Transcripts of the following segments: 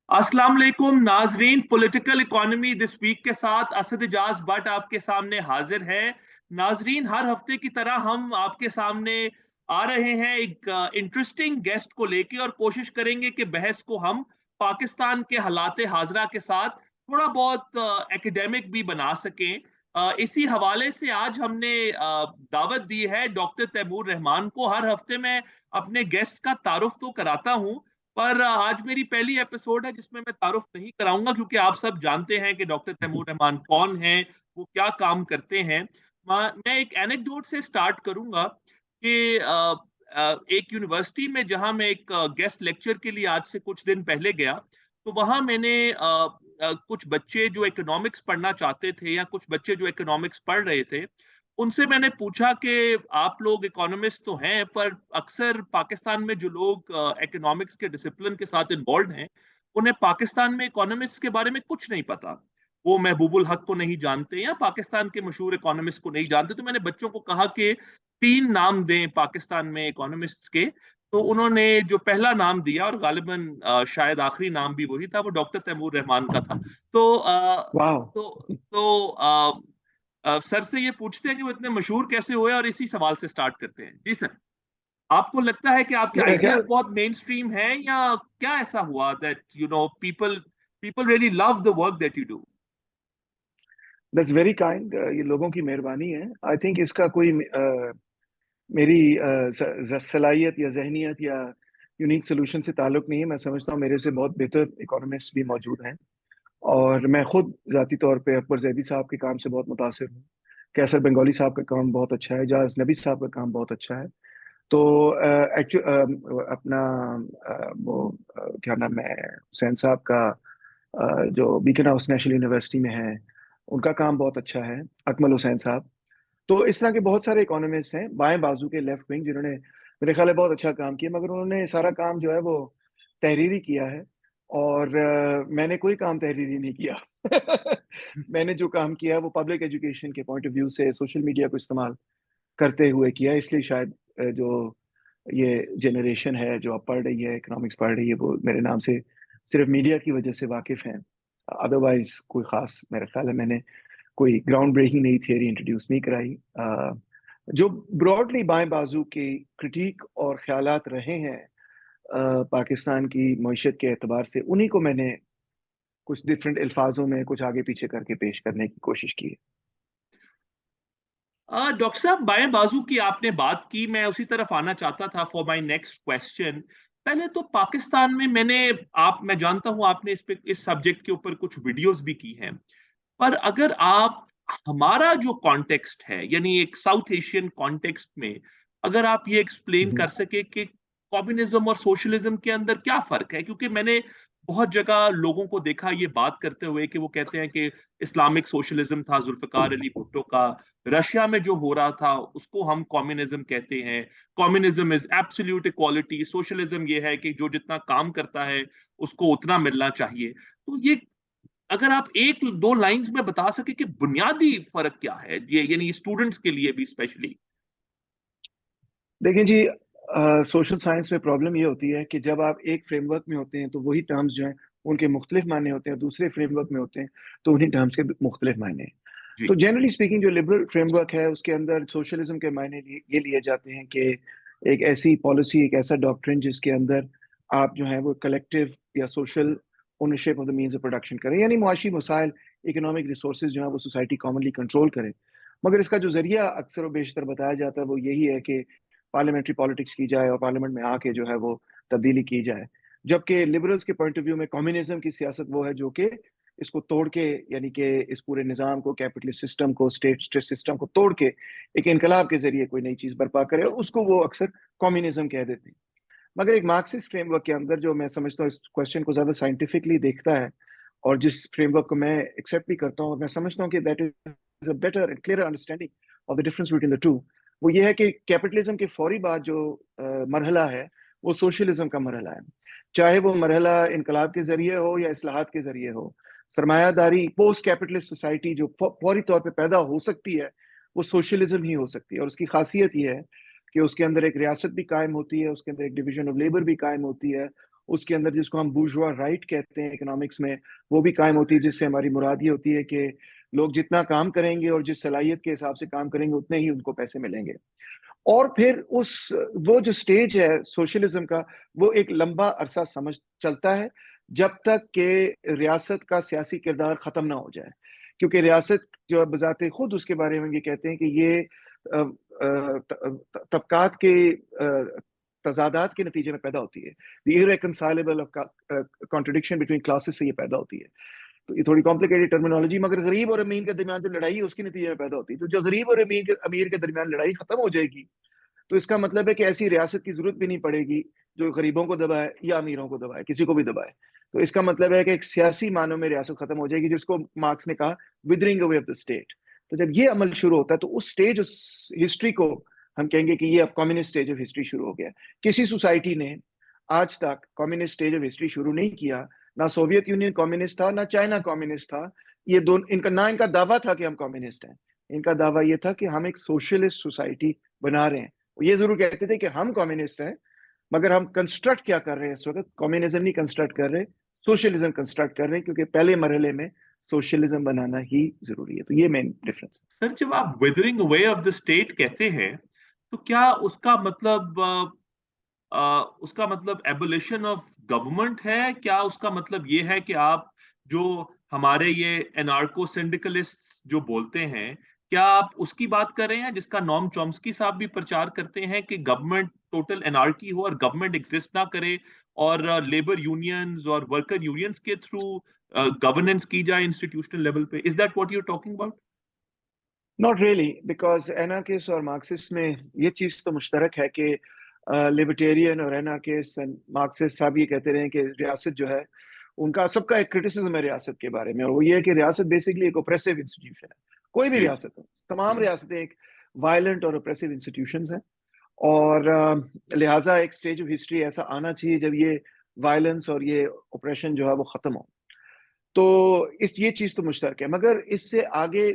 अस्सलाम वालेकुम नाजरीन। पॉलिटिकल इकोनॉमी दिस वीक के साथ असद इजाज बट आपके सामने हाजिर है। नाजरीन, हर हफ्ते की तरह हम आपके सामने आ रहे हैं एक इंटरेस्टिंग गेस्ट को लेके और कोशिश करेंगे कि बहस को हम पाकिस्तान के हालात हाजरा के साथ थोड़ा बहुत एकेडमिक भी बना सकें। इसी हवाले से आज हमने दावत दी है डॉक्टर तैमूर रहमान को। हर हफ्ते मैं अपने गेस्ट का तारुफ तो कराता हूं, पर आज मेरी पहली एपिसोड है जिसमें मैं तारुफ नहीं कराऊंगा, क्योंकि आप सब जानते हैं कि डॉक्टर तैमूर रहमान कौन है, वो क्या काम करते हैं। मैं एक एनेक्डोट से स्टार्ट करूंगा कि एक यूनिवर्सिटी में जहां मैं एक गेस्ट लेक्चर के लिए आज से कुछ दिन पहले गया, तो वहां मैंने कुछ बच्चे जो इकोनॉमिक्स पढ़ना चाहते थे या कुछ बच्चे जो इकोनॉमिक्स पढ़ रहे थे, उनसे मैंने पूछा कि आप लोग इकोनॉमिस्ट तो हैं, पर अक्सर पाकिस्तान में जो लोग इकोनॉमिक्स के डिसिप्लिन के साथ इन्वॉल्व हैं, उन्हें पाकिस्तान में इकोनॉमिक्स के बारे में कुछ नहीं पता। वो महबूबुल हक को नहीं जानते या पाकिस्तान के मशहूर इकोनॉमिस्ट को नहीं जानते। तो मैंने बच्चों को कहा कि 3 नाम दें पाकिस्तान में इकोनॉमिस्ट्स के। तो उन्होंने जो पहला नाम दिया, और गालिबन शायद आखिरी नाम भी वही था, वो डॉक्टर तैमूर रहमान का था। तो वाह। सर से ये पूछते हैं कि वो इतने मशहूर कैसे हुए, और इसी सवाल से स्टार्ट करते हैं। जी सर, आपको लगता है कि आपके मेरा आइडियाज ख्याल बहुत मेन स्ट्रीम हैं, या क्या ऐसा हुआ that people people really love the work that you do? That's very kind. ये लोगों की मेहरबानी है। आई थिंक इसका कोई मेरी सलाहियत या जहनियत या यूनिक सोल्यूशन से ताल्लुक नहीं है। मैं समझता हूँ मेरे से बहुत बेहतर इकोनॉमिस्ट भी मौजूद हैं, और मैं खुद जाती तौर पे अकबर जैदी साहब के काम से बहुत मुतासिर हूँ। कैसर बंगाली साहब का काम बहुत अच्छा है, जाज नबी साहब का काम बहुत अच्छा है। तो अपना क्या नाम है, हुसैन साहब का जो बीकन हाउस नेशनल यूनिवर्सिटी में है, उनका काम बहुत अच्छा है, अकमल हुसैन साहब। तो इस तरह के बहुत सारे इकोनॉमिस्ट हैं बाएं बाजू के, लेफ्ट विंग, जिन्होंने मेरे ख्याल है बहुत अच्छा काम किया, मगर उन्होंने सारा काम जो है वो तहरीरी किया है। और मैंने कोई काम तहरीरी नहीं किया। मैंने जो काम किया है वो पब्लिक एजुकेशन के पॉइंट ऑफ व्यू से सोशल मीडिया को इस्तेमाल करते हुए किया है। इसलिए शायद जो ये जनरेशन है जो अब पढ़ रही है, इकोनॉमिक्स पढ़ रही है, वो मेरे नाम से सिर्फ मीडिया की वजह से वाकिफ हैं। अदरवाइज कोई खास, मेरा ख्याल है मैंने कोई ग्राउंड ब्रेकिंग नई थियरी इंट्रोड्यूस नहीं कराई। जो ब्रॉडली बाएं बाजू के क्रिटिक और ख्यालात रहे हैं पाकिस्तान की मईशत के एतबार से, उन्हीं को मैंने कुछ डिफरेंट अल्फाजों में कुछ आगे पीछे करके पेश करने की कोशिश की है। डॉक्टर साहब, बाएं बाजू की आपने बात की, मैं उसी तरफ आना चाहता था फॉर माय नेक्स्ट क्वेश्चन। पहले तो पाकिस्तान में मैं जानता हूं आपने इस सब्जेक्ट के ऊपर कुछ वीडियोस भी की हैं, पर अगर आप हमारा जो कॉन्टेक्स्ट है, यानी एक साउथ एशियन कॉन्टेक्स्ट में, अगर आप ये एक्सप्लेन कर सके कि कम्युनिज्म और सोशलिज्म के अंदर क्या फर्क है। क्योंकि मैंने बहुत जगह लोगों को देखा ये बात करते हुए कि वो कहते हैं कि इस्लामिक सोशलिज्म था जुल्फकार अली भुट्टो का, रशिया में जो हो रहा था उसको हम कम्युनिज्म कहते हैं, communism is absolute equality, socialism ये है कि जो जितना काम करता है उसको उतना मिलना चाहिए। तो ये अगर आप एक दो लाइंस में बता सके कि बुनियादी फर्क क्या है, ये यानी स्टूडेंट्स के लिए भी स्पेशली। देखिए जी, सोशल साइंस में प्रॉब्लम ये होती है कि जब आप एक फ्रेमवर्क में होते हैं तो वही टर्म्स जो हैं उनके मुख्तलिफ मायने होते हैं, दूसरे फ्रेमवर्क में होते हैं तो उन्हीं टर्म्स के मुख्तलिफ मायने हैं। जी। तो जनरली स्पीकिंग जो लिबरल फ्रेमवर्क है उसके अंदर सोशलिज्म के मायने ये लिए जाते हैं कि एक ऐसी पॉलिसी, एक ऐसा डॉक्ट्रिन जिसके अंदर आप जो है वो कलेक्टिव या social ownership of the means of production करें, यानी मुआशी मसाइल, इकोनॉमिक रिसोर्सेज जो है वो सोसाइटी कॉमनली कंट्रोल करे। मगर इसका जो जरिया अक्सर और बेशतर बताया जाता है वो यही है कि पार्लियामेंट्री पॉलिटिक्स की जाए और पार्लियामेंट में आके जो है वो तब्दीली की जाए। जबकि लिबरल्स के पॉइंट ऑफ व्यू में कम्युनिज्म की सियासत वो है जो कि इसको तोड़ के, यानी कि इस पूरे निज़ाम को, कैपिटलिस्ट सिस्टम को, स्टेट सिस्टम को तोड़ के एक इनकलाब के जरिए कोई नई चीज़ बर्पा करे, और उसको वो अक्सर कम्युनिज्म कह देते हैं। मगर एक मार्क्सिस्ट फ्रेमवर्क के अंदर जो मैं समझता हूँ इस क्वेश्चन को ज़्यादा साइंटिफिकली देखता है, और जिस फ्रेमवर्क को मैं एक्सेप्ट भी करता हूँ और मैं समझता हूँ कि that is a better and clear understanding of the difference between the two, वो ये है कि कैपिटलिज्म के फौरी बाद जो मरहला है वो सोशलिज्म का मरहला है। चाहे वो मरहला इनकलाब के जरिए हो या इस्लाहात के जरिए हो, सरमायादारी पोस्ट कैपिटलिस्ट सोसाइटी जो फौरी तौर पे पैदा हो सकती है वो सोशलिज्म ही हो सकती है। और उसकी खासियत ये है कि उसके अंदर एक रियासत भी कायम होती है, उसके अंदर एक डिवीजन ऑफ लेबर भी कायम होती है, उसके अंदर जिसको हम बूर्जुआ राइट कहते हैं इकोनॉमिक्स में, वो भी कायम होती है, जिससे हमारी मुराद ये होती है कि लोग जितना काम करेंगे और जिस सलाहियत के हिसाब से काम करेंगे उतने ही उनको पैसे मिलेंगे। और फिर वो जो स्टेज है सोशलिज्म का, वो एक लंबा अरसा समझ चलता है, जब तक कि रियासत का सियासी किरदार खत्म ना हो जाए। क्योंकि रियासत जो बजाते खुद उसके बारे में ये कहते हैं कि ये तबकात के तजादात के नतीजे में पैदा होती है। द इररेकंसाइलेबल कॉन्ट्रडिक्शन बिटवीन क्लासेस से ये पैदा होती है। तो ये थोड़ी कॉम्प्लिकेटेड टर्मिनोलॉजी, मगर गरीब और अमीर के दरमियान जो लड़ाई है उसके नतीजे में पैदा होती है। तो जो गरीब और अमीर के दरमियान लड़ाई खत्म हो जाएगी, तो इसका मतलब है कि ऐसी रियासत की जरूरत भी नहीं पड़ेगी जो गरीबों को दबाए या अमीरों को दबाए, किसी को भी दबाए। तो इसका मतलब है कि एक सियासी मानों में रियासत खत्म हो जाएगी, जिसको मार्क्स ने कहा withering away of the state. तो जब ये अमल शुरू होता है तो उस स्टेज, उस हिस्ट्री को हम कहेंगे कि ये अब कम्युनिस्ट स्टेज ऑफ हिस्ट्री शुरू हो गया। किसी सोसाइटी ने आज तक कम्युनिस्ट स्टेज ऑफ हिस्ट्री शुरू नहीं किया। ना सोवियत यूनियन कम्युनिस्ट था, ना चाइना कम्युनिस्ट था। ये दोनों इनका दावा था कि हम कम्युनिस्ट हैं। इनका दावा ये था कि हम एक सोशलिस्ट सोसाइटी बना रहे हैं। ये जरूर कहते थे कि हम कम्युनिस्ट हैं, मगर हम कंस्ट्रक्ट क्या कर रहे हैं इस वक्त? कम्युनिज्म नहीं कंस्ट्रक्ट कर रहे, सोशलिज्म कंस्ट्रक्ट कर रहे हैं, क्योंकि पहले मरहले में सोशलिज्म बनाना ही जरूरी है। तो ये मेन डिफरेंस है। सर, जब आप withering away of the state कहते हैं, तो क्या उसका मतलब एबोलिशन ऑफ गवर्नमेंट है? क्या उसका मतलब ये है कि आप जो हमारे ये एनार्को सिंडिकलिस्ट्स जो बोलते हैं, क्या आप उसकी बात कर रहे हैं जिसका नॉम चॉम्स्की साहब भी प्रचार करते हैं कि गवर्नमेंट टोटल एनार्की हो और गवर्नमेंट एग्जिस्ट ना करे, और लेबर यूनियंस और वर्कर यूनियंस के थ्रू गवर्नेंस की जाए इंस्टीट्यूशनल लेवल पे? Is that what you are talking about? Not really, because anarchist और मार्क्सिस्ट में ये चीज तो मुश्तरक है कि लिबर्टेरियन और एनार्किस्ट एंड मार्क्सिस्ट साहब ये कहते रहे कि रियासत जो है, उनका सबका एक क्रिटिसिज्म है रियासत के बारे में, और वो ये है कि रियासत बेसिकली एक ओप्रेसिव इंस्टीट्यूशन है। कोई भी जी। रियासत हो, तमाम रियासतें एक वायलेंट और ओप्रेसिव इंस्टीट्यूशंस हैं। और लिहाजा एक स्टेज ऑफ हिस्ट्री ऐसा आना चाहिए जब ये वायलेंस और ये ओप्रेशन जो है वो खत्म हो। तो ये चीज तो मुश्तरक है, मगर इससे आगे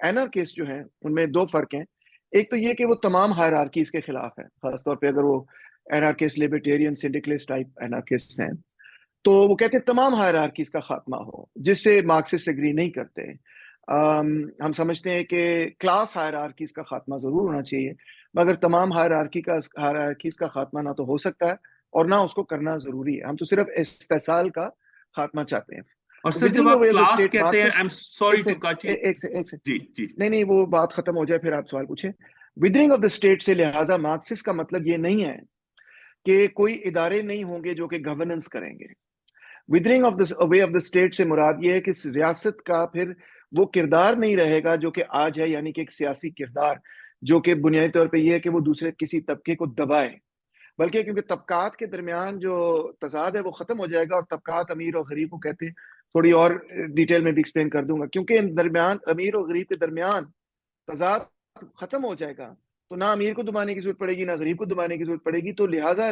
एनार्किस्ट जो हैं उनमें दो फर्क हैं। एक तो ये कि वो तमाम हायरार्कीज के खिलाफ है, खासतौर पे अगर वो anarchist libertarian syndicalist type anarchist हैं, तो वो कहते हैं तमाम हायरार्कीज का खात्मा हो, जिससे मार्क्सिस्ट एग्री नहीं करते। हम समझते हैं कि क्लास हायरार्कीज का खात्मा जरूर होना चाहिए, मगर तमाम हायरार्कीज का खात्मा ना तो हो सकता है और ना उसको करना जरूरी है। हम तो सिर्फ इस्तेसाल का खात्मा चाहते हैं। और तो सर, जब विदरिंग आप away of the class state कहते हैं, आई एम मार्क्सिस्ट, सॉरी एक टू से कट यू। एक से जी जी। नहीं नहीं, वो बात खत्म हो जाए फिर आप सवाल पूछें। विदरिंग ऑफ द स्टेट से लिहाजा मार्क्सिस्ट का मतलब ये नहीं है कि कोई इदारे नहीं होंगे जो कि गवर्नेंस करेंगे। Withering of the away of the state से मुराद ये है कि रियासत का फिर वो किरदार नहीं रहेगा जो कि आज है, यानी कि एक सियासी किरदार जो कि बुनियादी तौर पे ये है कि वो दूसरे किसी तबके को दबाए, बल्कि क्योंकि तबकात के दरमियान जो तजाद है वो खत्म हो जाएगा। और तबकात अमीर और गरीब को कहते हैं, थोड़ी और डिटेल में भी एक्सप्लेन कर दूंगा। क्योंकि इन दरमियान अमीर और गरीब के दरमियान तजाद खत्म हो जाएगा, तो ना अमीर को दबाने की जरूरत पड़ेगी, ना गरीब को दबाने की जरूरत पड़ेगी। तो लिहाजा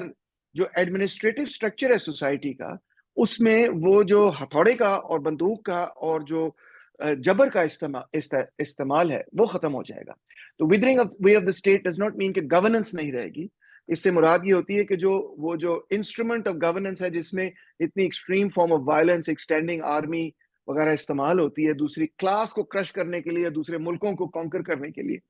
जो एडमिनिस्ट्रेटिव स्ट्रक्चर है सोसाइटी का, उसमें वो जो हथौड़े का और बंदूक का और जो जबर का इस्तेमाल है वो खत्म हो जाएगा। तो withering of way of the state does not mean कि गवर्नेंस नहीं रहेगी। इससे मुराद ये होती है कि जो इंस्ट्रूमेंट ऑफ गवर्नेंस है, जिसमें इतनी एक्सट्रीम फॉर्म ऑफ वायलेंस, एक स्टैंडिंग आर्मी वगैरह इस्तेमाल होती है दूसरी क्लास को क्रश करने के लिए, दूसरे मुल्कों को कॉन्कर करने के लिए,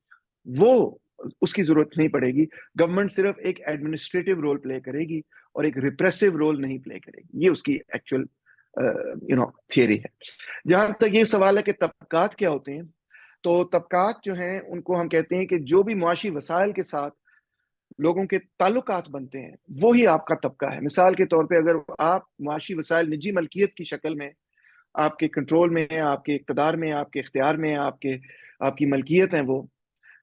वो उसकी जरूरत नहीं पड़ेगी। गवर्नमेंट सिर्फ एक एडमिनिस्ट्रेटिव रोल प्ले करेगी और एक रिप्रेसिव रोल नहीं प्ले करेगी। ये उसकी एक्चुअल थियरी है। जहां तक ये सवाल है कि तबकात क्या होते हैं, तो तबकात जो हैं उनको हम कहते हैं कि जो भी मुआशी वसाइल के साथ लोगों के ताल्लुकात बनते हैं वो ही आपका तबका है। मिसाल के तौर पे अगर आप मुआशी वसाइल निजी मलकियत की शक्ल में आपके कंट्रोल में है, आपके इक़्तिदार में, आपके इख्तियार में, आपकी मलकियत है, वो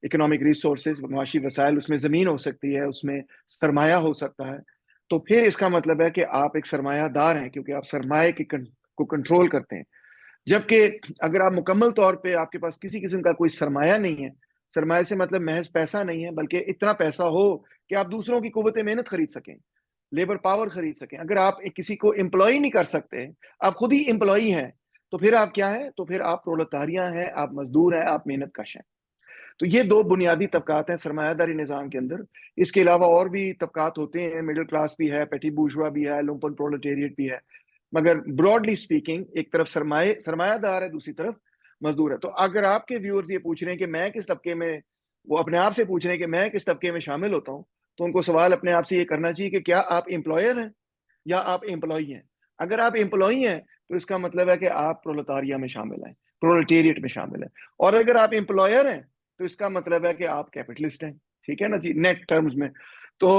इकोनॉमिक रिसोर्सेज, मुआशी वसाइल, उसमें ज़मीन हो सकती है, उसमें सरमाया हो सकता है, तो फिर इसका मतलब है कि आप एक सरमायादार हैं, क्योंकि आप सरमाए को कंट्रोल करते हैं। जबकि अगर आप मुकम्मल तौर पे आपके पास किसी किस्म का कोई सरमाया नहीं है, सरमाए से मतलब महज पैसा नहीं है, बल्कि इतना पैसा हो कि आप दूसरों की कुव्वत मेहनत खरीद सकें, लेबर पावर खरीद सकें। अगर आप किसी को एम्प्लॉय नहीं कर सकते, आप खुद ही एम्प्लॉय हैं, तो फिर आप क्या हैं? तो फिर आप प्रोलेटारिया हैं, आप मजदूर हैं, आप मेहनत कश हैं। तो ये दो बुनियादी तबकात हैं सरमायादारी निज़ाम के अंदर। इसके अलावा और भी तबकात होते हैं, मिडिल क्लास भी है, पेटी बूर्जुआ भी है, लुम्पन प्रोलेटेरिएट भी है, मगर ब्रॉडली स्पीकिंग एक तरफ सरमायादार है, दूसरी तरफ मजदूर है। तो अगर आपके व्यूअर्स ये पूछ रहे हैं कि मैं किस तबके में, वो अपने आप से पूछ रहे हैं कि मैं किस तबके में शामिल होता हूँ, तो उनको सवाल अपने आप से ये करना चाहिए कि क्या आप एम्प्लॉयर हैं या आप एम्प्लॉई हैं। अगर आप एम्प्लॉई हैं तो इसका मतलब है कि आप प्रोलेटारिया में शामिल हैं, प्रोलेटेरिएट में शामिल हैं। और अगर आप एम्प्लॉयर हैं तो इसका मतलब है कि आप कैपिटलिस्ट हैं। ठीक है ना जी, नेट टर्म्स में। तो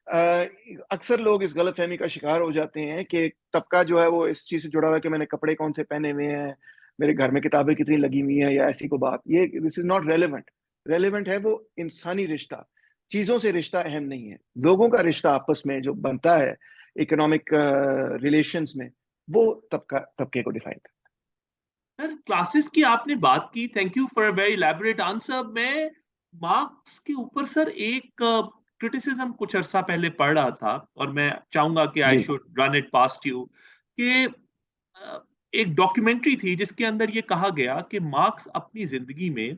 अक्सर लोग इस गलत फहमी का शिकार हो जाते हैं कि तबका जो है वो इस चीज से जुड़ा हुआ है कि मैंने कपड़े कौन से पहने हुए हैं, मेरे घर में किताबें कितनी लगी हुई हैं, या ऐसी को बात। ये this is not relevant. Relevant है वो इंसानी रिश्ता, चीजों से रिश्ता अहम नहीं है। लोगों का रिश्ता आपस में जो बनता है इकोनॉमिक रिलेशंस में, वो तबके को डिफाइन करता सर, क्लासेस की आपने बात की, thank you for a very elaborate answer. मैं मार्क्स के ऊपर सर एक क्रिटिसिज्म कुछ अरसा पहले पढ़ रहा था, और मैं चाहूंगा कि है आई जी। Should run it past you, कि एक डॉक्यूमेंट्री थी जिसके अंदर ये कहा गया कि मार्क्स अपनी जिंदगी में,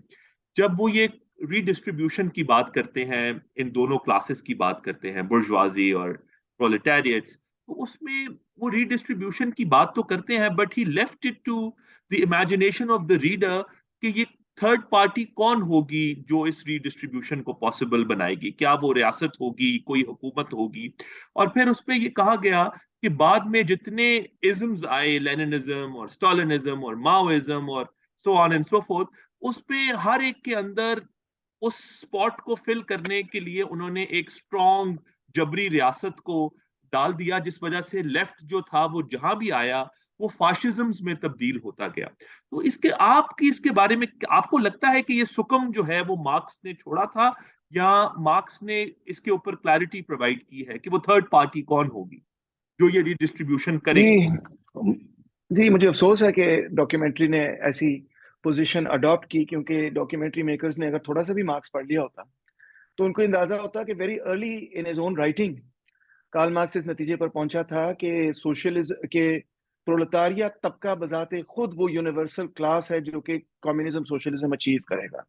जब वो ये रीडिस्ट्रीब्यूशन की बात करते हैं, इन दोनों क्लासेस की बात करते हैं, बुर्जुआजी और प्रोलेटारिएट्स, तो उसमें वो रीडिस्ट्रीब्यूशन की बात तो करते हैं, but he left it to the imagination of the reader कि ये थर्ड पार्टी कौन होगी जो इस रीडिस्ट्रीब्यूशन को पॉसिबल बनाएगी। क्या वो रियासत होगी, कोई हुकूमत होगी? और फिर उस पर यह कहा गया कि बाद में जितने इज्म्स आए, लेनिनिज्म और स्टालिनिज्म और माओइज्म और so on and so fourth, उस पे हर एक के अंदर उस स्पॉट को फिल करने के लिए उन्होंने एक स्ट्रॉन्ग जबरी रियासत को डाल दिया, जिस वजह से लेफ्ट जो था वो जहां भी आया वो फाशिज्म में तब्दील होता गया। तो इसके बारे में आपको लगता है कि ये सुकम जो है वो मार्क्स ने छोड़ा था, या मार्क्स ने इसके ऊपर क्लैरिटी प्रोवाइड की है कि वो थर्ड पार्टी कौन होगी जो ये रिडिस्ट्रीब्यूशन करेगी? जी। जी, मुझे अफसोस है कि डॉक्यूमेंट्री ने ऐसी पोजीशन अडॉप्ट की, क्योंकि डॉक्यूमेंट्री मेकर्स ने अगर थोड़ा सा भी मार्क्स पढ़ लिया होता तो उनको अंदाजा होता कि very early in his own writing Karl Marx इस नतीजे पर पहुंचा था कि सोशलिज्म के प्रोलेटारिया तबका बजाते खुद वो यूनिवर्सल क्लास है जो कि कम्युनिज्म सोशलिज्म अचीव करेगा।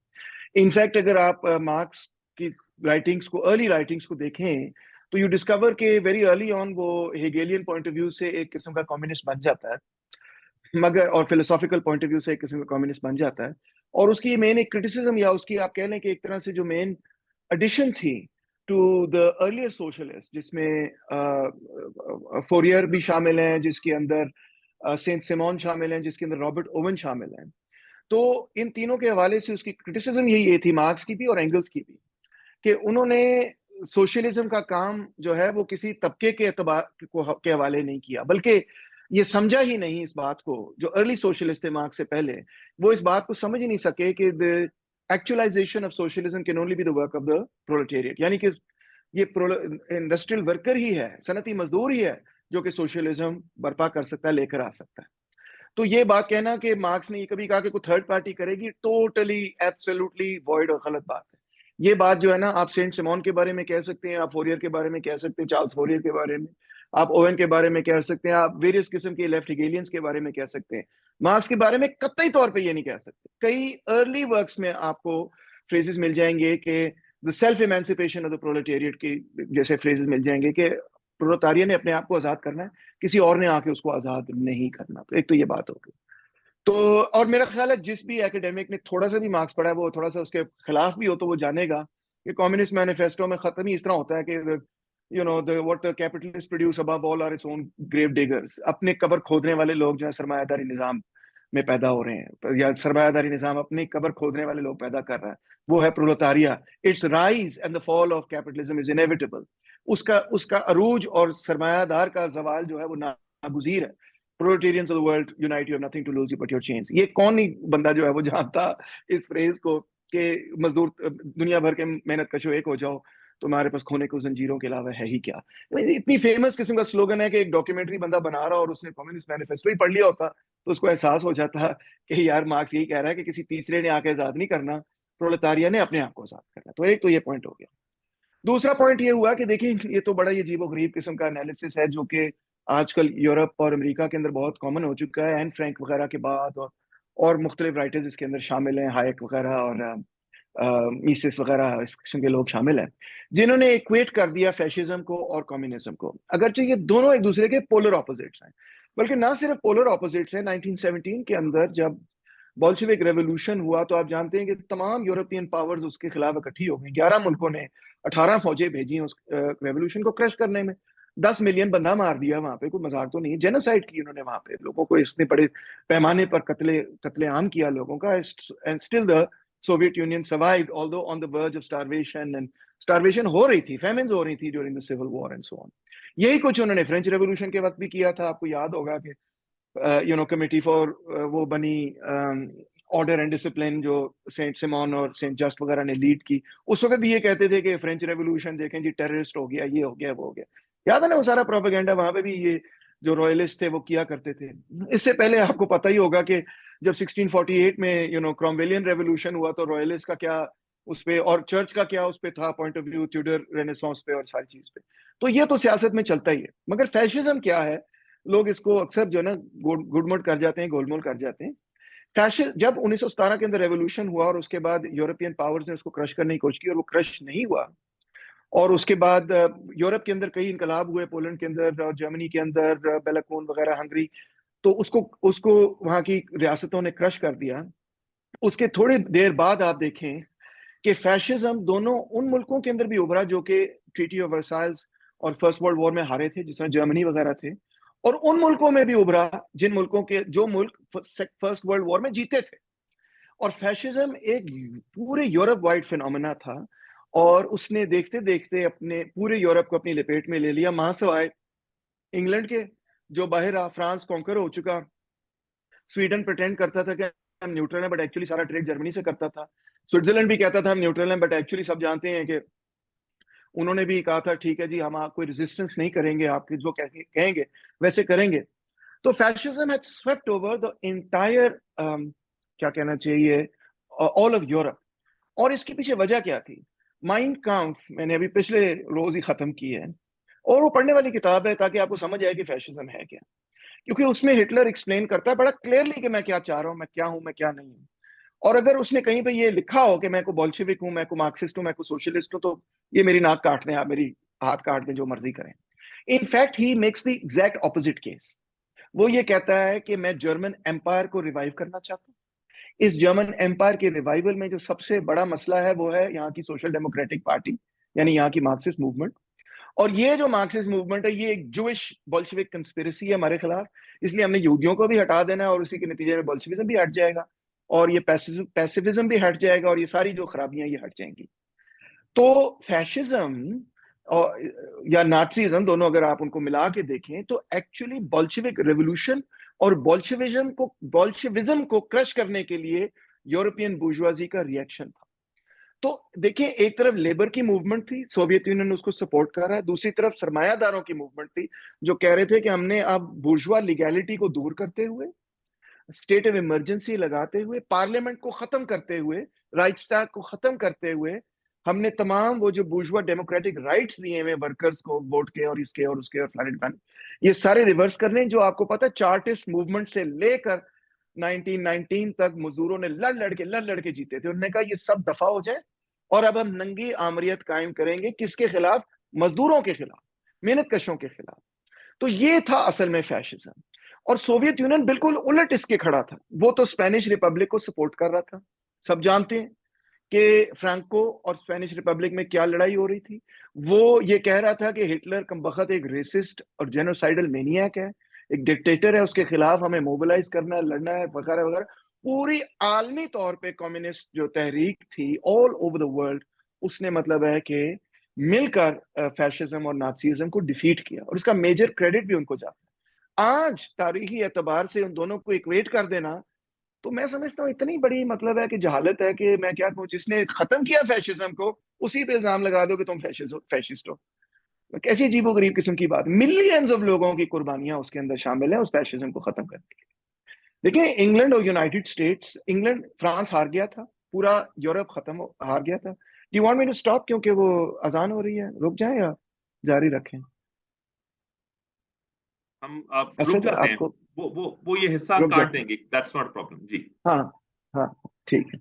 इनफैक्ट अगर आप मार्क्स की राइटिंग्स को, अर्ली राइटिंग्स को देखें, तो यू डिस्कवर के वेरी अर्ली ऑन वो हेगेलियन पॉइंट ऑफ व्यू से एक किस्म का कम्युनिस्ट बन जाता है, मगर और फिलोसॉफिकल पॉइंट ऑफ व्यू से एक किस्म का कम्युनिस्ट बन जाता है। और उसकी मेन एक क्रिटिसिज्म, या उसकी आप कह लें कि एक तरह से जो मेन एडिशन थी टू द अर्लियर सोशलिस्ट, जिसमें फोरियर भी शामिल हैं, जिसके अंदर सेंट सिमोन शामिल हैं, जिसके अंदर रॉबर्ट ओवन शामिल हैं। तो इन तीनों के हवाले से उसकी क्रिटिसिज्म यही थी, मार्क्स की भी और एंगल्स की भी, कि उन्होंने सोशलिज्म का काम जो है वो किसी तबके के एतबार के हवाले नहीं किया, बल्कि ये समझा ही नहीं इस बात को। जो अर्ली सोशलिस्ट थे मार्क्स से पहले, वो इस बात को समझ ही नहीं सके कि the actualisation of socialism can only be the work of the proletariat, यानी कि ये इंडस्ट्रियल वर्कर ही है, सनती मजदूर ही है जो कि सोशलिज्म बर्पा कर सकता है, लेकर आ सकता है। तो ये बात कहना कि मार्क्स ने ये कभी कहा कि कोई थर्ड पार्टी करेगी, टोटली एब्सोल्युटली वॉइड और गलत बात है। ये बात जो है ना, आप सेंट सिमोन के बारे में कह सकते हैं, आप फोरियर के बारे में कह सकते हैं, चार्ल्स फोरियर के बारे में, आप ओवन के बारे में कह सकते हैं, आप वेरियस किस्म के लेफ्ट हेगेलियंस के बारे में कह सकते हैं। मार्क्स के बारे में कतई तौर पे ये नहीं कह सकते। कई अर्ली वर्क्स में आपको फ्रेजेस मिल जाएंगे कि the self emancipation of the proletariat की जैसे फ्रेजेस मिल जाएंगे कि प्रोलेटारिया ने अपने आप को आजाद करना है, किसी और ने आके उसको आजाद नहीं करना। तो एक तो ये बात होगी। तो और मेरा ख्याल है जिस भी एकेडमिक ने थोड़ा सा भी मार्क्स पढ़ा है, वो थोड़ा सा उसके खिलाफ भी हो तो वो जानेगा कि कम्युनिस्ट मैनिफेस्टो में खत्म ही इस तरह होता है कि what the capitalist produce above all are its own grave diggers. अपने कब्र खोदने वाले लोग जो है सरमायादारी निजाम में पैदा हो रहे हैं, या सरमायादारी निजाम अपनी कब्र खोदने वाले लोग पैदा कर रहा है, वो है proletariat. Its rise and the fall of capitalism is inevitable. उसका उसका अरूज और सरमायादार का जवाल जो है वो नागुजीर है। Proletarians of the world unite, you have nothing to lose but your change. ये कौन ही बंदा जो है वो जानता इस फ्रेज को कि मजदूर दुनिया भर के मेहनत कशो एक हो जाओ, तुम्हारे पास खोने को जंजीरों के अलावा है ही क्या। इतनी फेमस किस्म का स्लोगन है कि एक डॉक्यूमेंट्री बंदा बना रहा और उसने कम्युनिस्ट मैनिफेस्टो ही पढ़ लिया होता तो उसको एहसास हो जाता कि यार मार्क्स यही कह रहा है कि किसी तीसरे ने आके आजाद नहीं करना, प्रोलेटारिया ने अपने आप को आजाद करना। तो एक तो ये पॉइंट हो गया। दूसरा पॉइंट ये हुआ कि देखिए, ये तो बड़ा ये अजीबो गरीब किस्म का एनालिसिस है जो कि आजकल यूरोप और अमेरिका के अंदर बहुत कॉमन हो चुका है, एन फ्रैंक वगैरह के बाद, और मुख्तलिफ राइटर्स इसके अंदर शामिल हैं, हायक वगैरह और मीसेस वगैरह इस किस्म के लोग शामिल हैं, जिन्होंने इक्वेट कर दिया फैशिज्म को और कम्युनिज्म को, अगरचे ये दोनों एक दूसरे के पोलर ऑपोजिट्स हैं। बल्कि ना सिर्फ पोलर ऑपोजिट्स हैं, 1917 के अंदर जब बोल्शेविक रेवोल्यूशन हुआ तो आप जानते हैं कि तमाम यूरोपियन पावर्स उसके खिलाफ इकट्ठी हो गई। 11 मुल्कों ने 18 फौजें भेजी उस रेवोल्यूशन को क्रश करने में। 10 मिलियन बंदा मार दिया वहां पे, कोई मजाक तो नहीं है। जेनोसाइड की उन्होंने वहां पे लोगों को इतने बड़े पैमाने पर कत्लेआम किया लोगों का। And still the Soviet Union survived although on the verge of starvation, and starvation हो रही थी, फेमिन्स हो रही थी during the civil war and so on. यही कुछ उन्होंने फ्रेंच रेवोल्यूशन के वक्त भी किया था। आपको याद होगा कि कमिटी फॉर वो बनी ऑर्डर एंड डिसिप्लिन, जो सेंट सिमोन और सेंट जस्ट वगैरह ने लीड की। उस वक्त भी ये कहते थे कि फ्रेंच रेवोल्यूशन देखें जी, टेररिस्ट हो गया, ये हो गया, वो हो गया। याद है ना वो सारा प्रोपेगेंडा? वहां पे भी ये जो रॉयलिस्ट थे वो किया करते थे। इससे पहले आपको पता ही होगा कि जब 1648 में क्रोमवेलियन रेवोल्यूशन हुआ तो रॉयलिस्ट का क्या उस पे और चर्च का क्या उस पे था point of view, Tudor renaissance पे और सारी चीज पे। तो ये तो सियासत में चलता ही है। मगर फैशिज्म क्या है, लोग इसको अक्सर जो है ना गुडमुड कर जाते हैं, गोलमोल कर जाते हैं। फैशिज्म जब 1917 के अंदर रेवोल्यूशन हुआ और उसके बाद यूरोपियन पावर्स ने उसको क्रश करने की कोशिश की और वो क्रश नहीं हुआ, और उसके बाद यूरोप के अंदर कई इनकलाब हुए, पोलैंड के अंदर और जर्मनी के अंदर, बेलाकोन वगैरह, हंगरी, तो उसको उसको वहां की रियासतों ने क्रश कर दिया। उसके थोड़ी देर बाद आप देखें कि फैशिज्म दोनों उन मुल्कों के अंदर भी उभरा जो कि ट्रीटी ऑफ वर्साइल्स और फर्स्ट वर्ल्ड वॉर में हारे थे, जिसमें जर्मनी वगैरह थे, और उन मुल्कों में भी उभरा जिन मुल्कों के जो मुल्क फर्स्ट वर्ल्ड वॉर में जीते थे। और फैशिज्म एक पूरे यूरोप वाइड फिनोमेना था, और उसने देखते देखते अपने पूरे यूरोप को अपनी लपेट में ले लिया, महासवाय इंग्लैंड के जो बाहर आ, फ्रांस कॉन्कर हो चुका, स्वीडन प्रिटेंड करता था कि हम न्यूट्रल हैं, बट एक्चुअली सारा ट्रेड जर्मनी से करता था। स्विट्जरलैंड भी कहता था हम न्यूट्रल हैं, बट एक्चुअली सब जानते हैं कि उन्होंने भी कहा था ठीक है जी, हम आपको रेजिस्टेंस नहीं करेंगे, आपके जो कहेंगे वैसे करेंगे। तो fascism had swept over the entire, क्या कहना चाहिए, ऑल ऑफ यूरोप। और इसके पीछे वजह क्या थी? माइंड काम्फ मैंने अभी पिछले रोज ही खत्म की है, और वो पढ़ने वाली किताब है ताकि आपको समझ आए कि फैशिज्म है क्या। क्योंकि उसमें हिटलर एक्सप्लेन करता है बड़ा क्लियरली कि मैं क्या चाह रहा हूं, मैं क्या हूं, मैं क्या नहीं हूं। और अगर उसने कहीं पे ये लिखा हो कि मैं को बोल्शेविक हूं, मैं को मार्क्सिस्ट हूं, मैं को सोशलिस्ट हूं, तो ये मेरी नाक काट दें, आप मेरी हाथ काट दें, जो मर्जी करें। In fact he makes the exact opposite case. वो ये कहता है कि मैं जर्मन एम्पायर को रिवाइव करना चाहता हूँ। इस जर्मन एम्पायर के रिवाइवल में जो सबसे बड़ा मसला है वो है यहाँ की सोशल डेमोक्रेटिक पार्टी, यानी यहाँ की मार्क्सिस्ट मूवमेंट। और ये जो मार्क्सिस्ट मूवमेंट है ये एक जूइश बोल्शेविक कंस्पिरेसी है हमारे खिलाफ, इसलिए हमने यहूदियों को भी हटा देना है, और उसी के नतीजे में बोल्शेविज्म भी हट जाएगा, और ये पैसिविज्म भी हट जाएगा, और ये सारी जो खराबियां ये हट जाएंगी। तो फैशिज्म और या नाटसीज्म, दोनों अगर आप उनको मिला के देखें तो एक्चुअली बोल्शेविक रेवोल्यूशन और बोल्शेविज्म को क्रश करने के लिए यूरोपियन बुर्जुआजी का रिएक्शन था। तो देखिए, एक तरफ लेबर की मूवमेंट थी, सोवियत यूनियन उसको सपोर्ट कर रहा है, दूसरी तरफ सरमायादारों की मूवमेंट थी जो कह रहे थे कि हमने अब बुर्जुआ लीगैलिटी को दूर करते हुए, स्टेट ऑफ इमरजेंसी लगाते हुए, पार्लियामेंट को खत्म करते हुए, राइक्सटैग को खत्म करते हुए, हमने तमाम वो जो बुर्जुआ डेमोक्रेटिक राइट्स दिए हुए वर्कर्स को, वोट के और इसके और उसके और फ्लैट बैन, ये सारे रिवर्स करने, जो आपको पता है चार्टिस्ट मूवमेंट से लेकर 1919 तक मजदूरों ने लड़ लड़ के जीते थे। उन्होंने कहा ये सब दफा हो जाए और अब हम नंगी आमरियत कायम करेंगे। किसके खिलाफ? मजदूरों के खिलाफ, मेहनत कशों के खिलाफ। तो ये था असल में फैशिज्म। और सोवियत यूनियन बिल्कुल उलट इसके खड़ा था। वो तो स्पेनिश रिपब्लिक को सपोर्ट कर रहा था। सब जानते हैं कि फ्रांको और स्पेनिश रिपब्लिक में क्या लड़ाई हो रही थी। वो ये कह रहा था कि हिटलर कमबख्त एक रेसिस्ट और जेनोसाइडल मेनियक है, एक डिक्टेटर है, उसके खिलाफ हमें मोबिलाइज करना है, लड़ना है, वगैरह वगैरह। पूरी आलमी तौर पे कम्युनिस्ट जो तहरीक थी ऑल ओवर द वर्ल्ड, उसने मतलब है कि मिलकर फैशिज्म और नाजीज्म को डिफीट किया, और इसका मेजर क्रेडिट भी उनको जाता है। आज तारीखी एतबार से उन दोनों को इक्वेट कर देना, तो मैं समझता हूँ इतनी बड़ी मतलब है कि जहालत है कि मैं क्या कहूँ, जिसने खत्म किया फैशिज्म को उसी पे इल्जाम लगा दो कि तुम फैशिस्ट हो। कैसी अजीबो गरीब किस्म की बात। मिलियंस ऑफ लोगों की कुर्बानियां उसके अंदर शामिल है उस फैशिज्म को खत्म करने के लिए। देखिए, इंग्लैंड और यूनाइटेड स्टेट्स, इंग्लैंड फ्रांस हार गया था, पूरा यूरोप हार गया था। Do you want me to stop, क्योंकि वो अजान हो रही है, रुक जाए या जारी रखें? हम आप रुक असद जाते हैं, आपको वो ये हिस्सा रुक काट जाते हैं? देंगे, दैट्स नॉट प्रॉब्लम जी। हाँ हाँ, ठीक है।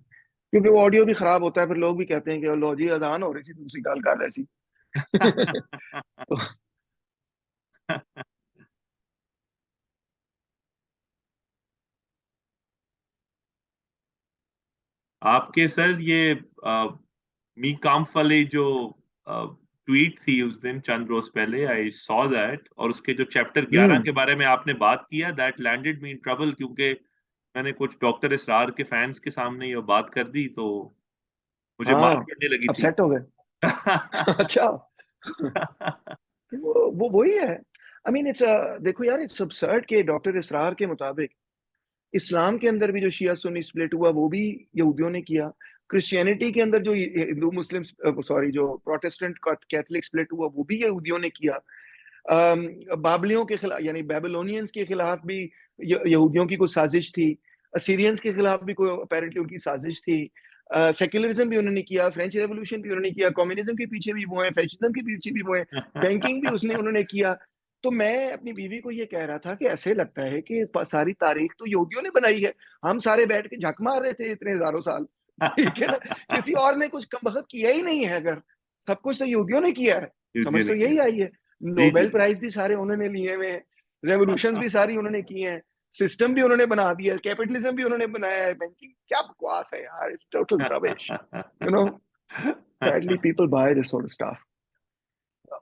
क्योंकि वो ऑडियो भी खराब होता है, फिर लोग भी कहते हैं कि लो जी अजान हो रही थी दूसरी गाल कर रही थी। तो आपके सर ये मी काम्फ वाली जो ट्वीट थी उस दिन चंद रोज पहले, आई सॉ दैट, और उसके जो चैप्टर 11 हम्म। के बारे में आपने बात किया, that landed me in trouble, क्योंकि मैंने कुछ डॉक्टर इसरार के फैंस के सामने ये बात कर दी तो मुझे मार हाँ, करने लगी थी। अपसेट हो गए। अच्छा। वो वही है। आई मीन इट्स, देखो यार, इट्स absurd कि डॉक्टर इसरार के मुताबिक इस्लाम के अंदर भी जो शिया सुन्नी स्प्लिट हुआ वो भी यहूदियों ने किया। क्रिश्चियनिटी के अंदर जो हिंदू मुस्लिम, सॉरी, जो प्रोटेस्टेंट कैथलिक स्प्लिट हुआ वो भी यहूदियों ने किया। बाबलियों के खिलाफ यानी बेबीलोनियंस के खिलाफ भी यहूदियों की कोई साजिश थी। असीरियंस के खिलाफ भी कोई अपेरेंटली उनकी साजिश थी। सेक्युलरिज्म भी उन्होंने किया, फ्रेंच रेवोल्यूशन भी उन्होंने किया, कम्युनिज्म के पीछे भी वो है, फैशिज्म के पीछे भी वो है, बैंकिंग भी उसने उन्होंने किया। तो मैं अपनी बीवी को ये कह रहा था कि ऐसे लगता है कि सारी तारीख तो यहूदियों ने बनाई है। हम सारे बैठ के झक मार रहे थे इतने हजारों साल। ठीक है ना, किसी और ने कुछ कमबख्त किया ही नहीं है। अगर सब कुछ तो यहूदियों ने किया है, युद्ध समझ तो ने किया। यही आई है। जी जी नोबेल जी। प्राइज भी सारे उन्होंने लिए हुए हैं, रेवोल्यूशन भी सारी उन्होंने की हैं, सिस्टम भी उन्होंने बना दिया, कैपिटलिज्म भी उन्होंने बनाया है, बैंकिंग। क्या बकवास है यार, it's total rubbish. You know, sadly people buy this sort of stuff.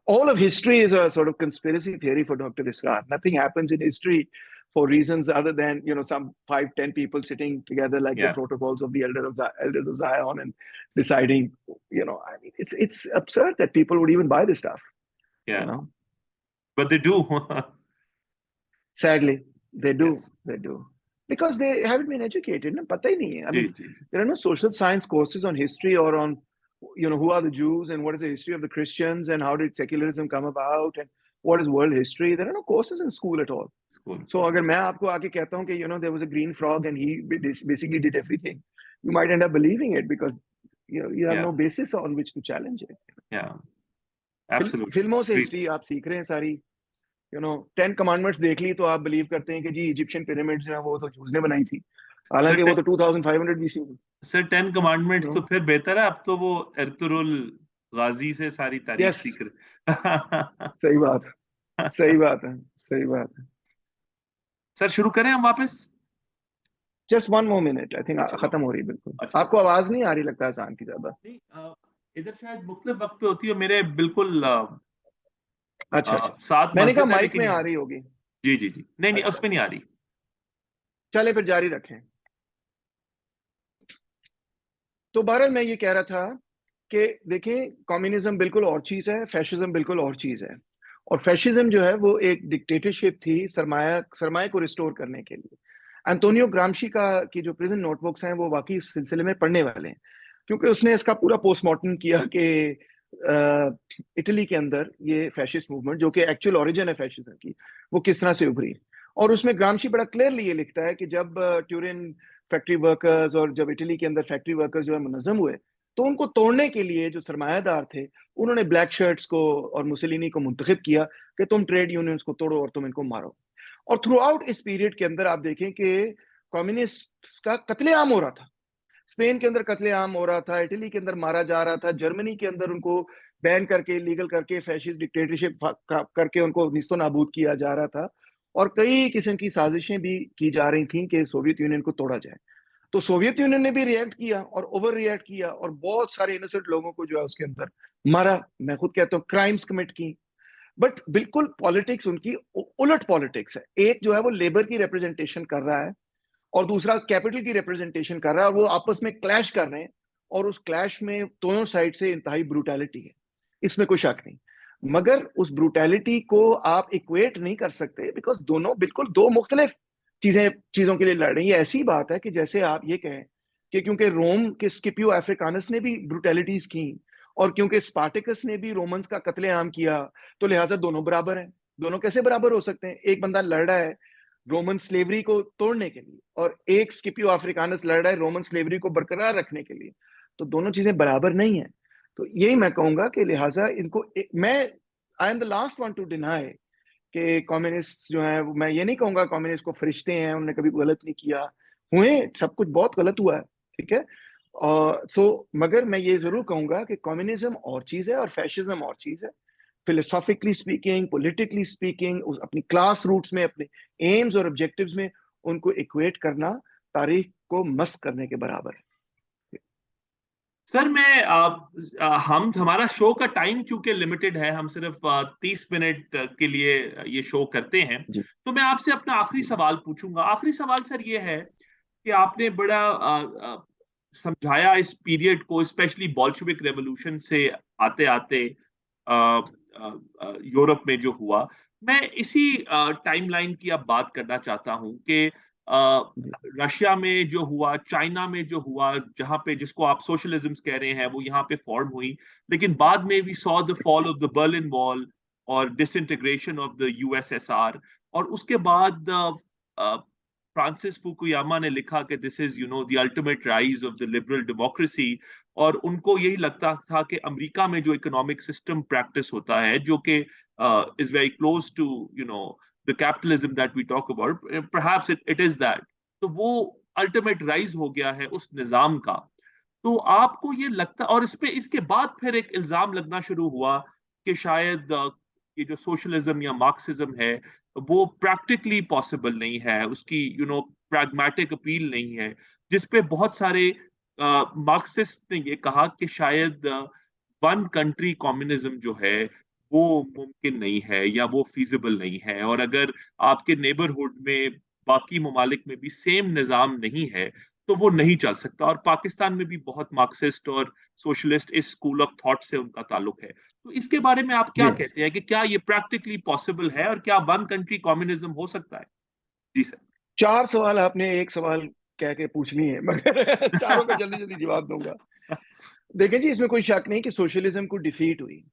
All of history is a sort of conspiracy theory for Dr. Israr. Nothing happens in history for reasons other than, some 5, 10 people sitting together like the Yeah, protocols of the elders of Zion and deciding. I mean, it's absurd that people would even buy this stuff. You yeah, know, but they do. sadly, they do. Yes. They do because they haven't been educated. ना पता ही नहीं है. I जी mean, जी जी। there are no social science courses on history or on, who are the Jews and what is the history of the Christians and how did secularism come about and what is world history. There are no courses in school at all. School So को। अगर मैं आपको आके कहता हूँ कि there was a green frog and he basically did everything, you might end up believing it because you have या no basis on which to challenge it. या एब्सोल्युटली फिल्मों से अग्रीड। हिस्ट्री आप सीख रहे हैं सारी। 10 कमांडमेंट्स देख ली तो आप बिलीव करते हैं कि जी इजिप्शियन पिरामिड्स जो है वो तो जूस ने बनाई थी, सर हालांकि वो तो 2500 बीसी में। सर 10 यू कमांडमेंट्स नो तो फिर बेहतर है, अब तो वो एर्तुरुल गाजी से सारी तारीख यस, सीख रहे। सही बात, सही बात है, सही बात है। सर शुरू करें हम वापस? Just 1 more minute, I think अच्छा खत्म हो रही है बिल्कुल। अच्छा आपको आवाज नहीं आ रही लगता है आसान की ज्यादा। नहीं, इधर शायद मुख्तलिफ वक्त पे होती है, मेरे बिल्कुल अच्छा अच्छा, साथ मैंने कहा मस्जिद है माइक लेकिन में आ यहाँ। रही होगी। जी जी जी, नहीं नहीं अच्छा उसमें नहीं अच्छा, आ रही। चले फिर जारी रखें। तो बहरहाल मैं ये कह रहा था कि देखें, कम्युनिज्म बिल्कुल और चीज है, फैशिज्म बिल्कुल और चीज है। और फैशिज्म जो है वो एक डिक्टेटरशिप थी, सरमाया सरमाए को रिस्टोर करने के लिए। एंटोनियो ग्रामशी का की जो प्रिजन नोटबुक्स हैं वो वाकई इस सिलसिले में पढ़ने वाले हैं, क्योंकि उसने इसका पूरा पोस्टमार्टम किया कि इटली के अंदर ये फैशिस्ट मूवमेंट जो कि एक्चुअल ओरिजिन है फैशिज्म की, वो किस तरह से उभरी। और उसमें ग्रामशी बड़ा क्लियरली ये लिखता है कि जब ट्यूरिन फैक्ट्री वर्कर्स और जब इटली के अंदर फैक्ट्री वर्कर्स जो है मुनज़्ज़म हुए, तो उनको तोड़ने के लिए जो सरमायादार थे उन्होंने ब्लैक शर्ट्स को और मुसलिनी को मुंतखब किया कि तुम ट्रेड यूनियंस को तोड़ो और तुम इनको मारो। और थ्रू आउट इस पीरियड के अंदर आप देखें कि कम्युनिस्ट का कत्लेआम हो रहा था। स्पेन के अंदर कत्लेआम हो रहा था, इटली के अंदर मारा जा रहा था, जर्मनी के अंदर उनको बैन करके, लीगल करके, फैशिस्ट डिक्टेटरशिप करके उनको निस्तो नाबूद किया जा रहा था। और कई किस्म की साजिशें भी की जा रही थी कि सोवियत यूनियन को तोड़ा जाए। तो सोवियत यूनियन ने भी रिएक्ट किया और ओवर रिएक्ट किया और बहुत सारे इनोसेंट लोगों को जो है उसके अंदर मारा। मैं खुद कहता हूँ क्राइम्स कमिट की। बट बिल्कुल पॉलिटिक्स उनकी उलट पॉलिटिक्स है। एक जो है वो लेबर की रिप्रेजेंटेशन कर रहा है और दूसरा कैपिटल की रिप्रेजेंटेशन कर रहा है, और वो आपस में क्लैश कर रहे हैं। और उस क्लैश में दोनों साइड से इंतहाई ब्रूटैलिटी है, इसमें कोई शक नहीं। मगर उस ब्रूटैलिटी को आप इक्वेट नहीं कर सकते, बिकॉज दोनों बिल्कुल दो मुख्तलिफ चीजों के लिए लड़ रहे हैं। ये ऐसी बात है कि जैसे आप ये कहें कि क्योंकि रोम के स्किपियो अफ्रीकानस ने भी ब्रूटैलिटीज की और क्योंकि स्पार्टिकस ने भी रोमन्स का कत्लेआम किया, तो लिहाजा दोनों बराबर हैं। दोनों कैसे बराबर हो सकते हैं? एक बंदा लड़ रहा है रोमन स्लेवरी को तोड़ने के लिए और एक स्किपियो अफ्रीकानस लड़ रहा है रोमन स्लेवरी को बरकरार रखने के लिए, तो दोनों चीजें बराबर नहीं है। तो यही मैं कहूंगा कि लिहाजा इनको मैं I am the last one two deny कि कम्युनिस्ट जो है, मैं ये नहीं कहूंगा कम्युनिस्ट को फरिश्ते हैं, उन्होंने कभी गलत नहीं किया। हुए, सब कुछ बहुत गलत हुआ है, ठीक है। मगर मैं ये जरूर कहूंगा कि कम्युनिज्म और चीज है और फैशिज्म और चीज है। फिलोसॉफिकली स्पीकिंग, पॉलिटिकली स्पीकिंग, अपनी क्लास रूट्स में, अपने एम्स और ऑब्जेक्टिव्स में उनको इक्वेट करना तारीख को मस्क करने के बराबर है। सर मैं हम हमारा शो का टाइम चूंकि लिमिटेड है, हम सिर्फ 30 मिनट के लिए ये शो करते हैं, जी तो मैं आपसे अपना आखिरी जी सवाल पूछूंगा। आखिरी सवाल सर ये है कि आपने बड़ा समझाया इस पीरियड को, स्पेशली बॉल्शेविक रेवोल्यूशन से आते आते यूरोप में जो हुआ। मैं इसी टाइमलाइन की अब बात करना चाहता हूं कि जी रशिया में जो हुआ, चाइना में जो हुआ, जहां पे जिसको आप सोशलिज्म कह रहे हैं, वो यहाँ पे फॉर्म हुई। लेकिन बाद में we saw the fall of the Berlin Wall और डिसइंटीग्रेशन ऑफ द यूएसएसआर। और उसके बाद फ्रांसिस फुकुयामा ने लिखा कि this is the ultimate rise of the liberal democracy. और उनको यही लगता था कि अमेरिका में जो इकोनॉमिक सिस्टम प्रैक्टिस होता है, जो कि is very close to the capitalism that we talk about, perhaps it is that। तो वो अल्टीमेट राइज हो गया है उस निजाम का। तो आपको ये लगता, और इस पे इसके बाद फिर एक इल्जाम लगना शुरू हुआ कि शायद ये जो सोशलिज्म या मार्क्सिज्म है वो प्रैक्टिकली पॉसिबल नहीं है, उसकी प्रैग्मेटिक अपील नहीं है, जिसपे बहुत सारे मार्क्सिस्ट ने ये कहा कि शायद वन कंट्री कम्युनिज्म जो है वो मुमकिन नहीं है या वो फीजिबल नहीं है। और अगर आपके नेबरहुड में बाकी ममालिक में भी सेम निज़ाम नहीं है तो वो नहीं चल सकता। और पाकिस्तान में भी बहुत मार्क्सिस्ट और सोशलिस्ट इस स्कूल ऑफ थॉट से उनका ताल्लुक है। तो इसके बारे में आप क्या जी। कहते हैं कि क्या ये प्रैक्टिकली पॉसिबल है और क्या वन कंट्री कम्युनिज्म हो सकता है? जी सर। 4 सवाल आपने एक सवाल कह के पूछ लिए हैं, मगर चारों का जल्दी जल्दी जवाब दूंगा। देखें जी, इसमें कोई शक नहीं कि सोशलिज्म को डिफीट हुई,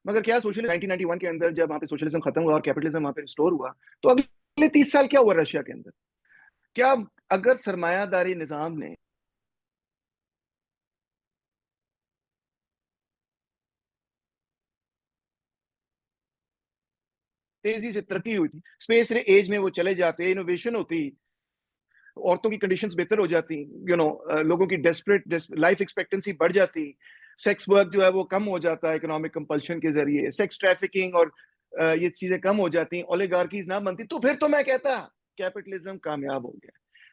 मगर क्या सोशलिज्म 1991 के अंदर जब वहां पे सोशलिज्म खत्म हुआ और कैपिटलिज्म वहां पे रिस्टोर हुआ, तो अगले 30 साल क्या हुआ रशिया के अंदर? क्या अगर सरमायादारी निजाम ने तेजी से तरक्की हुई थी, स्पेस एज में वो चले जाते, इनोवेशन होती, औरतों की कंडीशंस बेहतर हो जाती, लोगों की डेस्परेट लाइफ एक्सपेक्टेंसी बढ़ जाती, सेक्स वर्क जो है वो कम हो जाता है इकोनॉमिक कंपल्शन के जरिए, सेक्स ट्रैफिकिंग और ये चीजें कम हो जाती, ओलिगार्कीज ना बनती, तो फिर तो मैं कहता कैपिटलिज्म कामयाब हो गया।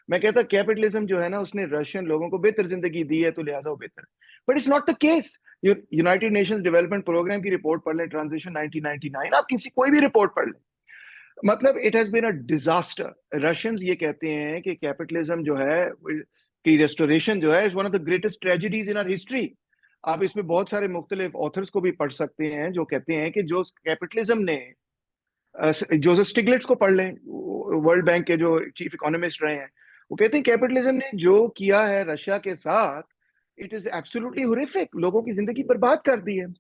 मैं कहता कैपिटलिज्म जो है ना, उसने रशियन लोगों को बेहतर जिंदगी दी है, तो लिहाजा वो बेहतर। But it's not the case. United Nations Development Programme की रिपोर्ट पढ़ लें, ट्रांजिशन 1999, आप किसी कोई भी रिपोर्ट पढ़ लें, मतलब it has been a disaster. Russians ये कहते हैं कि कैपिटलिज्म जो है की रेस्टोरेशन जो है is one of the greatest tragedies in our history. आप इसमें बहुत सारे मुख्तलिफ ऑथर्स को भी पढ़ सकते हैं जो कहते हैं कि जो कैपिटलिज्म ने, जोसेफ स्टिग्लिट्स को पढ़ लें, वर्ल्ड बैंक के जो चीफ इकोनॉमिस्ट रहे हैं, वो कहते हैं कैपिटलिज्म ने जो किया है रशिया के साथ, इट इज एब्सोल्युटली हॉरिफिक, लोगों की जिंदगी बर्बाद कर दी है।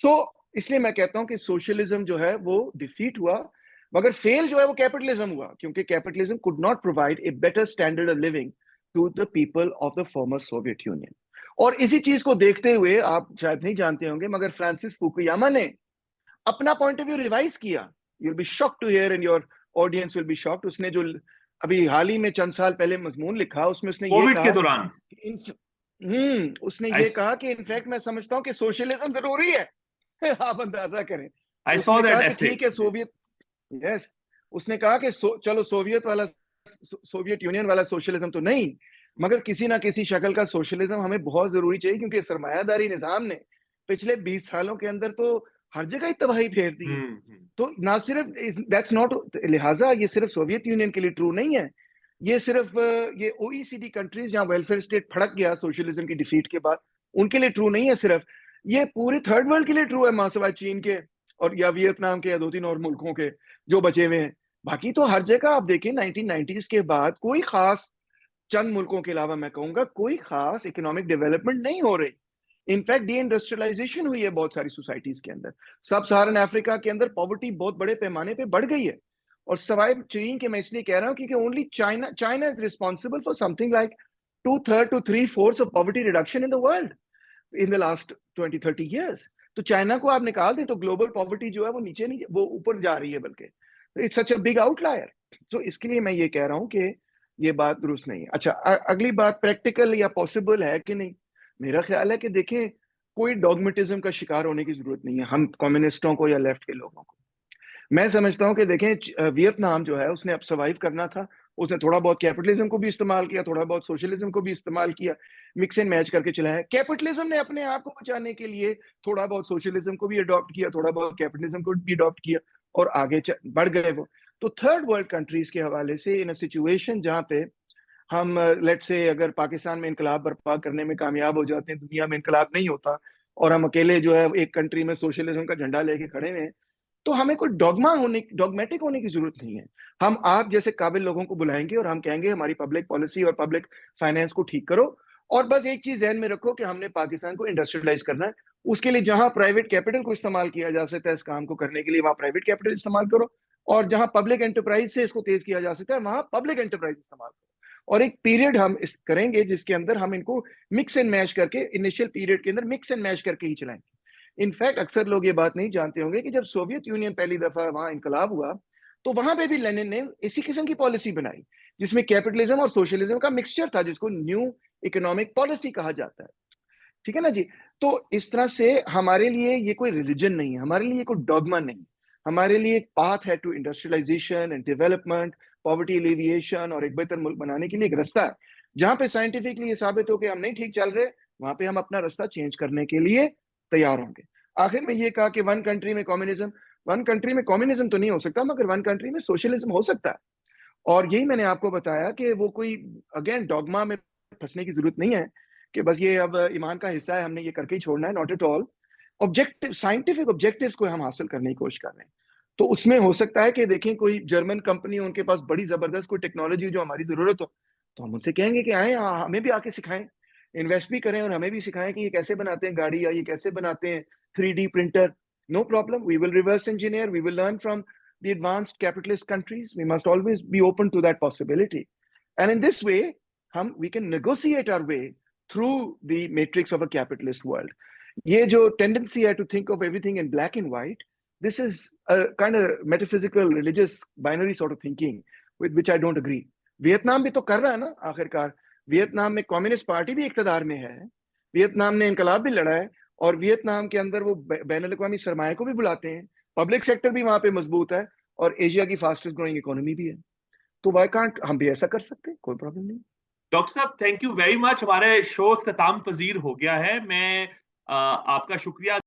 सो इसलिए मैं कहता हूं कि सोशलिज्म जो है वो डिफीट हुआ, मगर फेल जो है वो कैपिटलिज्म हुआ, क्योंकि capitalism could not provide a better standard of living to the people of the former Soviet Union. और इसी चीज को देखते हुए, आप शायद नहीं जानते होंगे, मगर फ्रांसिस फुकुयामा ने अपना पॉइंट ऑफ व्यू रिवाइज किया। You will be shocked to hear and your audience will be shocked. उसने जो अभी हाल ही में चंद साल पहले मजमून लिखा, उसमें उसने ये कोविड के कहा दौरान। कि उसने आई ये कहा कि इनफैक्ट मैं समझता हूं कि सोशलिज्म जरूरी है। आप अंदाजा करें। आई सॉ उसने दैट कहा कि ऐसे। ठीक है सोवियत, यस, उसने कहा कि चलो सोवियत यूनियन वाला सोशलिज्म तो नहीं, मगर किसी ना किसी शक्ल का सोशलिज्म हमें बहुत जरूरी चाहिए, क्योंकि सरमायादारी निजाम ने पिछले 20 सालों के अंदर तो हर जगह ही तबाही फेर दी है। तो ना सिर्फ दैट्स नॉट, लिहाजा ये सिर्फ सोवियत यूनियन के लिए ट्रू नहीं है, ये सिर्फ ये ओईसीडी कंट्रीज जहां वेलफेयर स्टेट फड़क गया सोशलिज्म की डिफीट के बाद, उनके लिए ट्रू नहीं है सिर्फ, ये पूरे थर्ड वर्ल्ड के लिए ट्रू है, महासवाय चीन के और या वियतनाम के या 2-3 और मुल्कों के जो बचे हुए हैं। बाकी तो हर जगह आप देखें 1990s के बाद कोई खास, चंद मुल्कों के अलावा मैं कहूंगा कोई खास इकोनॉमिक डेवलपमेंट नहीं हो रही। इनफैक्ट डी इंडस्ट्रियलाइजेशन हुई है बहुत सारी सोसाइटीज के अंदर। सब सहारन अफ्रीका के अंदर पॉवर्टी बहुत बड़े पैमाने पे बढ़ गई है। और सवाए चीन के मैं इसलिए कह रहा हूं क्योंकि only China is responsible for something like 2/3 to 3/4 of poverty reduction in the world in the last 20-30 years। तो चाइना को आप निकाल दें तो ग्लोबल पॉवर्टी जो है वो नीचे नहीं, वो ऊपर जा रही है बल्कि। It's such a big outlier. तो इसके लिए मैं ये कह रहा हूं कि ये बात दुरुस्त नहीं है। अच्छा, अगली बात, प्रैक्टिकल या पॉसिबल है कि नहीं? मेरा ख्याल है कि देखें, कोई डॉगमेटिज्म का शिकार होने की जरूरत नहीं है हम कम्युनिस्टों को या लेफ्ट के लोगों को। मैं समझता हूं कि देखें, वियतनाम जो है उसने अब सर्वाइव करना था, उसने थोड़ा बहुत कैपिटलिज्म को भी इस्तेमाल किया, थोड़ा बहुत सोशलिज्म को भी इस्तेमाल किया, मिक्स एंड मैच करके चलाया। कैपिटलिज्म ने अपने आप को बचाने के लिए थोड़ा बहुत सोशलिज्म को भी अडॉप्ट किया, थोड़ा बहुत कैपिटलिज्म को भी अडॉप्ट किया, और आगे बढ़ गए वो। तो थर्ड वर्ल्ड कंट्रीज के हवाले से इन अ सिचुएशन जहां पे हम लेट से अगर पाकिस्तान में इनकलाब बर्पा करने में कामयाब हो जाते हैं, दुनिया में इनकलाब नहीं होता, और हम अकेले जो है एक कंट्री में सोशलिज्म का झंडा लेके खड़े हैं, तो हमें कोई डॉगमेटिक होने की जरूरत नहीं है। हम आप जैसे काबिल लोगों को बुलाएंगे और हम कहेंगे हमारी पब्लिक पॉलिसी और पब्लिक फाइनेंस को ठीक करो, और बस एक चीज ध्यान में रखो कि हमने पाकिस्तान को इंडस्ट्रियलाइज करना है। उसके लिए जहां प्राइवेट कैपिटल को इस्तेमाल किया जा सकता है इस काम को करने के लिए, वहां प्राइवेट कैपिटल इस्तेमाल करो, और जहां पब्लिक एंटरप्राइज से इसको तेज किया जा सकता है वहां पब्लिक एंटरप्राइज इस्तेमाल करो। और एक पीरियड हम इस करेंगे जिसके अंदर हम इनको मिक्स एंड मैच करके, इनिशियल पीरियड के अंदर मिक्स एंड मैच करके ही चलाएंगे। इनफैक्ट अक्सर लोग ये बात नहीं जानते होंगे कि जब सोवियत यूनियन पहली दफा वहां इनकलाब हुआ, तो वहां पे भी लेनिन ने इसी किस्म की पॉलिसी बनाई, जिसमें कैपिटलिज्म और सोशलिज्म का मिक्सचर था, जिसको न्यू इकोनॉमिक पॉलिसी कहा जाता है। ठीक है ना जी? तो इस तरह से हमारे लिए ये कोई रिलीजन नहीं है, हमारे लिए कोई डॉगमा नहीं है, हमारे लिए एक पाथ है to industrialisation and development, poverty alleviation, और एक बेहतर मुल्क बनाने के लिए एक रास्ता है। जहां पे साइंटिफिकली ये साबित हो कि हम नहीं ठीक चल रहे, वहां पे हम अपना रास्ता चेंज करने के लिए तैयार होंगे। आखिर में ये कहा कि वन कंट्री में कम्युनिज्म तो नहीं हो सकता, मगर वन कंट्री में सोशलिज्म हो सकता है। और यही मैंने आपको बताया कि वो कोई, अगेन, डॉगमा में फंसने की जरूरत नहीं है कि बस ये अब ईमान का हिस्सा है, हमने ये करके ही छोड़ना है। Not at all. Objective, scientific objectives को हम हासिल करने की कोशिश कर रहे हैं। तो उसमें हो सकता है कि देखें कोई जर्मन कंपनी, उनके पास बड़ी जबरदस्त कोई टेक्नोलॉजी जो हमारी जरूरत हो, तो हम उनसे कहेंगे कि आए, हमें भी आके सिखाएं, इन्वेस्ट भी करें और हमें भी सिखाएं कि ये कैसे बनाते हैं गाड़ी, या ये कैसे बनाते हैं 3D printer. No problem. We will reverse engineer. We will learn from the advanced capitalist countries. We must always be open to that possibility. And in this way, we can negotiate our way through the matrix of a capitalist world. ये जो tendency है to think of everything in black and white, this is a kind of metaphysical, religious, binary sort of thinking with which I don't agree. Vietnam भी तो कर रहा है ना आखिरकार। वियतनाम में कम्युनिस्ट पार्टी भी इक़्तिदार में है, वियतनाम ने इनकलाब भी लड़ा है, और वियतनाम के अंदर वो बैनुल अक़वामी सरमाए को भी बुलाते हैं, पब्लिक सेक्टर भी वहां पे मजबूत है, और एशिया की फास्टेस्ट ग्रोइंग इकोनॉमी भी है। तो वाई कांट हम भी ऐसा कर सकते हैं? कोई प्रॉब्लम नहीं। डॉक्टर साहब, थैंक यू वेरी मच। हमारे शो इख्तिताम पजीर हो गया है। मैं आपका शुक्रिया